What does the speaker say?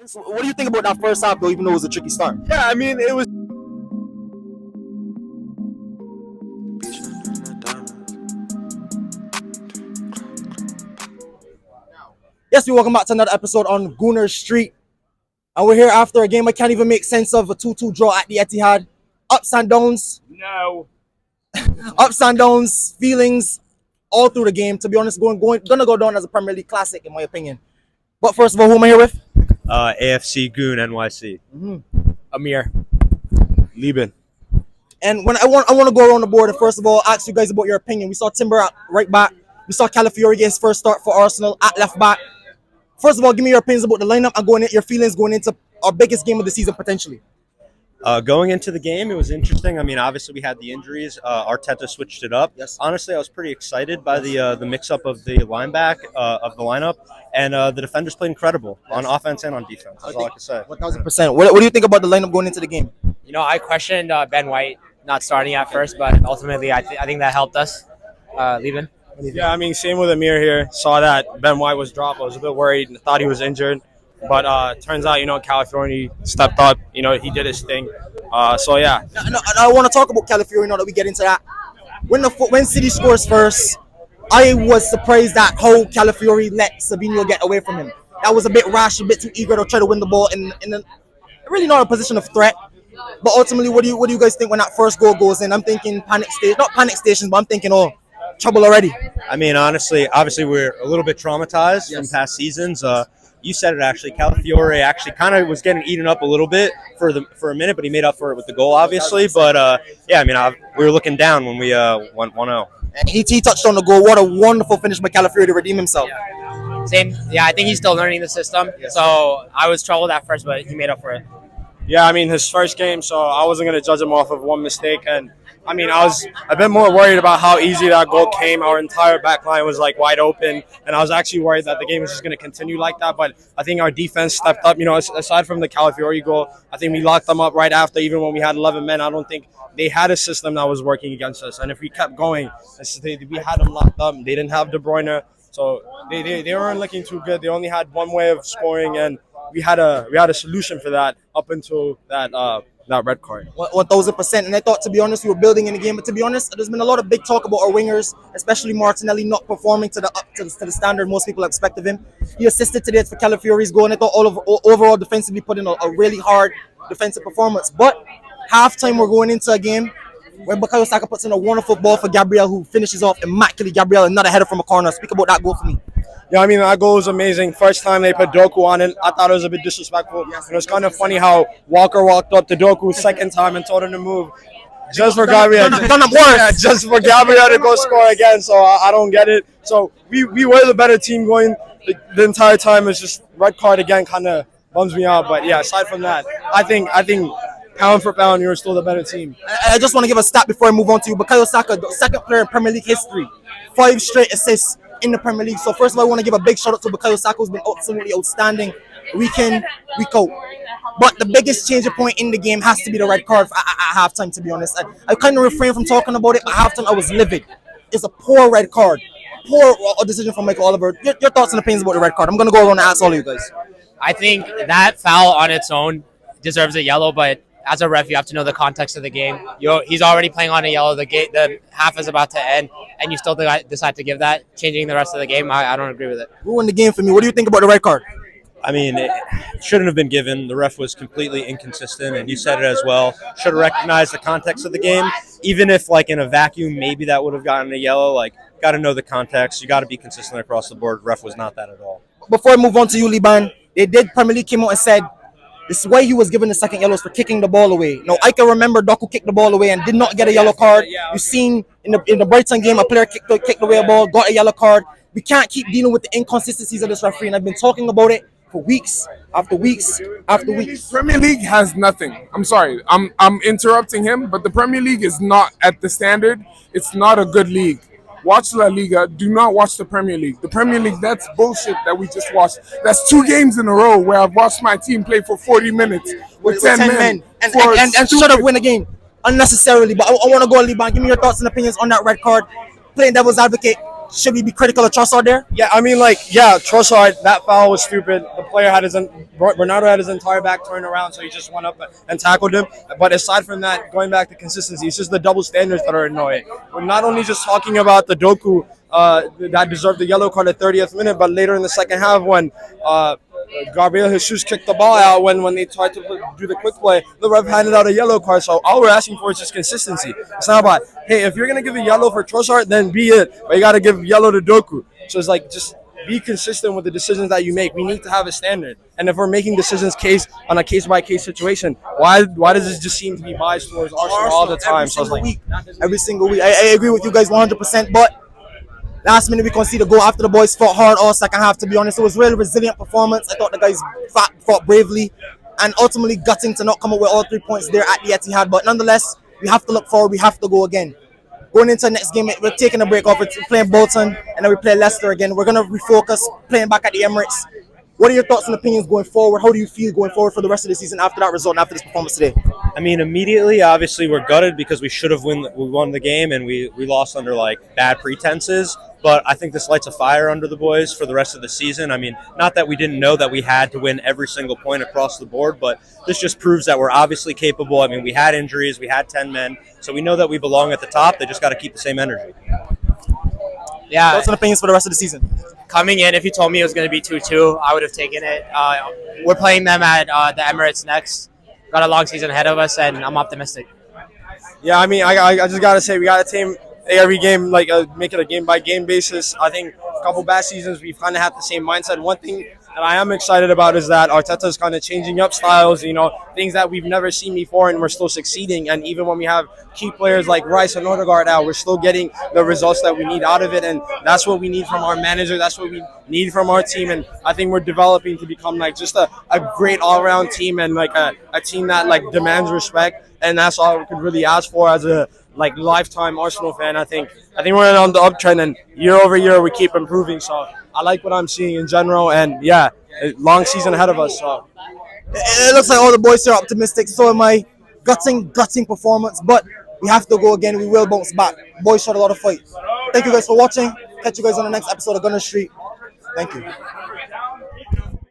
So what do you think about that first half, though, even though it was a tricky start? Yeah, I mean, it was. Yes, we welcome back to another episode on Gooner Street. And we're here after a game I can't even make sense of, a 2-2 draw at the Etihad. Ups and downs. No. Ups and downs, feelings all through the game. To be honest, gonna go down as a Premier League classic, in my opinion. But first of all, who am I here with? AFC Goon NYC. Amir. Lieben. And when I want to go around the board and first of all ask you guys about your opinion. We saw Timber at right back. We saw Calafiori get his first start for Arsenal at left back. First of all, give me your opinions about the lineup and your feelings going into our biggest game of the season potentially. Going into the game, it was interesting. I mean, obviously we had the injuries. Arteta switched it up. Yes. Honestly, I was pretty excited by the mix-up of the lineup, and the defenders played incredible on offense and on defense. That's all I can say. 1,000%. What do you think about the lineup going into the game? You know, I questioned Ben White not starting at first, but ultimately I think that helped us. Leaving. Yeah, I mean, same with Amir here. Saw that Ben White was dropped. I was a bit worried and thought he was injured. But turns out, California stepped up. He did his thing. So, yeah. I want to talk about Calafiori now that we get into that. When City scores first, I was surprised at how Calafiori let Savinho get away from him. That was a bit rash, a bit too eager to try to win the ball in really not a position of threat. But ultimately, what do you guys think when that first goal goes in? I'm thinking not panic stations, but I'm thinking, trouble already. I mean, obviously we're a little bit traumatized from past seasons. You said it actually. Calafiori actually kind of was getting eaten up a little bit for a minute, but he made up for it with the goal, obviously. But yeah, I mean, we were looking down when we went 1-0. And he touched on the goal. What a wonderful finish by Calafiori to redeem himself. Yeah. Same. Yeah, I think he's still learning the system. So I was troubled at first, but he made up for it. Yeah, I mean, his first game, so I wasn't going to judge him off of one mistake. And, I mean, I was a bit more worried about how easy that goal came. Our entire back line was, wide open. And I was actually worried that the game was just going to continue like that. But I think our defense stepped up. Aside from the Calafiori goal, I think we locked them up right after, even when we had 11 men. I don't think they had a system that was working against us. And if we kept going, we had them locked up. They didn't have De Bruyne. So they weren't looking too good. They only had one way of scoring, and we had a solution for that up until that red card. 1,000%. And I thought, to be honest, we were building in the game. But to be honest, there's been a lot of big talk about our wingers, especially Martinelli not performing to the standard most people expect of him. He assisted today for Calafiori's goal, and I thought overall defensively put in a really hard defensive performance. But halftime, we're going into a game where Bukayo Saka puts in a wonderful ball for Gabriel, who finishes off immaculately. Gabriel, another header from a corner. Speak about that goal for me. Yeah, I mean, that goal was amazing. First time they put Doku on it, I thought it was a bit disrespectful. And it was kind of funny how Walker walked up to Doku second time and told him to move. Just for Gabriel. Just for Gabriel to go score again. So I don't get it. So we were the better team going the entire time. It's just red card again kind of bums me out. But yeah, aside from that, I think pound for pound, you're still the better team. I just want to give a stat before I move on to you. Bukayo Saka, the second player in Premier League history, 5 straight assists in the Premier League. So first of all, I want to give a big shout out to Bukayo Saka, who's been absolutely outstanding week in, week out. But the biggest change point in the game has to be the red card at halftime, to be honest. I kind of refrained from talking about it, but at halftime I was livid. It's a poor red card. Poor decision from Michael Oliver. Your thoughts and opinions about the red card? I'm going to go around and ask all of you guys. I think that foul on its own deserves a yellow, but as a ref, you have to know the context of the game. He's already playing on a yellow. The half is about to end, and you still decide to give that, changing the rest of the game. I don't agree with it. Ruined the game for me. What do you think about the red card? I mean, it shouldn't have been given. The ref was completely inconsistent, and you said it as well. Should have recognized the context of the game. Even if, in a vacuum, maybe that would have gotten a yellow. Got to know the context. You got to be consistent across the board. Ref was not that at all. Before I move on to you, Liban, Premier League came out and said this is why he was given the second yellows for kicking the ball away. Now, I can remember Doku kicked the ball away and did not get a yellow card. You've seen in the Brighton game, a player kicked away a ball, got a yellow card. We can't keep dealing with the inconsistencies of this referee, and I've been talking about it for weeks after weeks after weeks. Premier League has nothing. I'm sorry. I'm interrupting him, but the Premier League is not at the standard. It's not a good league. Watch La Liga. Do not watch the Premier League. The Premier League, that's bullshit that we just watched. That's 2 games in a row where I've watched my team play for 40 minutes with 10 men. And should have win a game unnecessarily. But I want to go, Liban. Give me your thoughts and opinions on that red card. Playing devil's advocate. should we be critical of Trossard there? Yeah, I mean, like, yeah, Trossard, that foul was stupid. The player had Bernardo had his entire back turned around, so he just went up and tackled him. But aside from that, going back to consistency, it's just the double standards that are annoying. We're not only just talking about the Doku that deserved the yellow card at 30th minute, but later in the second half when Gabriel Jesus kicked the ball out when they tried to do the quick play, the ref handed out a yellow card. So all we're asking for is just consistency. It's not about, hey, if you're going to give a yellow for Trossard, then be it. But you got to give yellow to Doku. So it's like, just be consistent with the decisions that you make. We need to have a standard. And if we're making decisions on a case-by-case situation, why does this just seem to be biased towards Arsenal all the time? Every single week. I agree with you guys 100%, but last minute we conceded a goal after the boys fought hard all second half. To be honest, it was really resilient performance. I thought the guys fought bravely and ultimately gutting to not come up with all 3 points there at the Etihad. But nonetheless, we have to look forward. We have to go again. Going into the next game, we're taking a break off. We're playing Bolton and then we play Leicester again. We're going to refocus, playing back at the Emirates. What are your thoughts and opinions going forward? How do you feel going forward for the rest of the season after that result and after this performance today? I mean, immediately, obviously, we're gutted because we should have won the game and we lost under like bad pretenses. But I think this lights a fire under the boys for the rest of the season. I mean, not that we didn't know that we had to win every single point across the board, but this just proves that we're obviously capable. I mean, we had injuries, we had 10 men, so we know that we belong at the top. They just got to keep the same energy. Yeah. Thoughts and opinions for the rest of the season? Coming in, if you told me it was going to be 2-2, I would have taken it. We're playing them at the Emirates next. Got a long season ahead of us, and I'm optimistic. Yeah, I mean, I just got to say, we got to team every game, like make it a game-by-game basis. I think a couple bad seasons, we've kind of had the same mindset. One thing that I am excited about is that Arteta's kind of changing up styles, things that we've never seen before, and we're still succeeding. And even when we have key players like Rice and Odegaard out, we're still getting the results that we need out of it. And that's what we need from our manager. That's what we need from our team. And I think we're developing to become like just a great all-around team and like a team that like demands respect. And that's all we could really ask for as a lifetime Arsenal fan. I think we're on the uptrend, and year over year we keep improving. So I like what I'm seeing in general, and yeah, a long season ahead of us. So it looks like all the boys are optimistic. So am I. Gutting performance, but we have to go again. We will bounce back. Boys showed a lot of fight. Thank you guys for watching. Catch you guys on the next episode of Gunner Street. Thank you.